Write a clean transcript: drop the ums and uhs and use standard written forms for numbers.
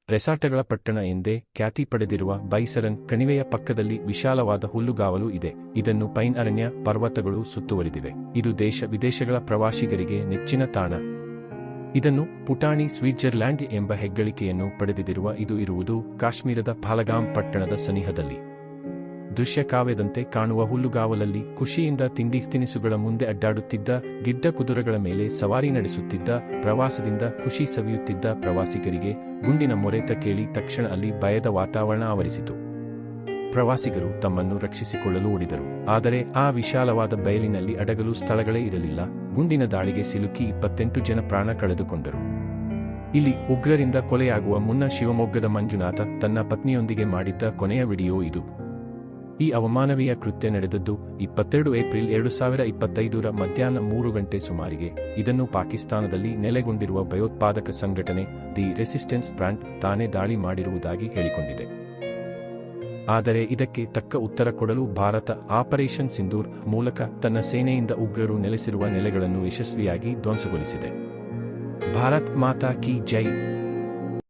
ರೆಸಾರ್ಟ್ಗಳ ಪಟ್ಟಣ ಎಂದೇ ಖ್ಯಾತಿ ಪಡೆದಿರುವ ಬೈಸರನ್ ಕಣಿವೆಯ ಪಕ್ಕದಲ್ಲಿ ವಿಶಾಲವಾದ ಹುಲ್ಲುಗಾವಲು ಇದೆ. ಇದನ್ನು ಪೈನ್ ಅರಣ್ಯ ಪರ್ವತಗಳು ಸುತ್ತುವರಿದಿವೆ. ಇದು ದೇಶ ವಿದೇಶಗಳ ಪ್ರವಾಸಿಗರಿಗೆ ನೆಚ್ಚಿನ ತಾಣ. ಇದನ್ನು ಪುಟಾಣಿ ಸ್ವಿಟ್ಜರ್ಲ್ಯಾಂಡ್ ಎಂಬ ಹೆಗ್ಗಳಿಕೆಯನ್ನು ಪಡೆದಿರುವ ಇದು ಇರುವುದು ಕಾಶ್ಮೀರದ ಪಹಲ್ಗಾಮ್ ಪಟ್ಟಣದ ಸನಿಹದಲ್ಲಿ. ದೃಶ್ಯಕಾವ್ಯದಂತೆ ಕಾಣುವ ಹುಲ್ಲುಗಾವಲಲ್ಲಿ ಖುಷಿಯಿಂದ ತಿಂಡಿ ತಿನಿಸುಗಳ ಮುಂದೆ ಅಡ್ಡಾಡುತ್ತಿದ್ದ, ಗಿಡ್ಡ ಕುದುರೆಗಳ ಮೇಲೆ ಸವಾರಿ ನಡೆಸುತ್ತಿದ್ದ, ಪ್ರವಾಸದಿಂದ ಖುಷಿ ಸವಿಯುತ್ತಿದ್ದ ಪ್ರವಾಸಿಗರಿಗೆ ಗುಂಡಿನ ಮೊರೆತ ಕೇಳಿ ತಕ್ಷಣ ಅಲ್ಲಿ ಭಯದ ವಾತಾವರಣ ಆವರಿಸಿತು. ಪ್ರವಾಸಿಗರು ತಮ್ಮನ್ನು ರಕ್ಷಿಸಿಕೊಳ್ಳಲು ಓಡಿದರು. ಆದರೆ ಆ ವಿಶಾಲವಾದ ಬಯಲಿನಲ್ಲಿ ಅಡಗಲು ಸ್ಥಳಗಳೇ ಇರಲಿಲ್ಲ. ಗುಂಡಿನ ದಾಳಿಗೆ ಸಿಲುಕಿ 28 ಜನ ಪ್ರಾಣ ಕಳೆದುಕೊಂಡರು. ಇಲ್ಲಿ ಉಗ್ರರಿಂದ ಕೊಲೆಯಾಗುವ ಮುನ್ನ ಶಿವಮೊಗ್ಗದ ಮಂಜುನಾಥ ತನ್ನ ಪತ್ನಿಯೊಂದಿಗೆ ಮಾಡಿದ್ದ ಕೊನೆಯ ವಿಡಿಯೋ ಇದು. ಈ ಅವಮಾನವೀಯ ಕೃತ್ಯ ನಡೆದದ್ದು 22 ಏಪ್ರಿಲ್ 2025ರ ಮಧ್ಯಾಹ್ನ 3 ಗಂಟೆ ಸುಮಾರಿಗೆ. ಇದನ್ನು ಪಾಕಿಸ್ತಾನದಲ್ಲಿ ನೆಲೆಗೊಂಡಿರುವ ಭಯೋತ್ಪಾದಕ ಸಂಘಟನೆ ದಿ ರೆಸಿಸ್ಟೆನ್ಸ್ ಫ್ರಂಟ್ ತಾನೇ ದಾಳಿ ಮಾಡಿರುವುದಾಗಿ ಹೇಳಿಕೊಂಡಿದೆ. ಆದರೆ ಇದಕ್ಕೆ ತಕ್ಕ ಉತ್ತರ ಕೊಡಲು ಭಾರತ ಆಪರೇಷನ್ ಸಿಂಧೂರ್ ಮೂಲಕ ತನ್ನ ಸೇನೆಯಿಂದ ಉಗ್ರರು ನೆಲೆಸಿರುವ ನೆಲೆಗಳನ್ನು ಯಶಸ್ವಿಯಾಗಿ ಧ್ವಂಸಗೊಳಿಸಿದೆ. ಭಾರತ್ ಮಾತಾ ಕಿ ಜೈ.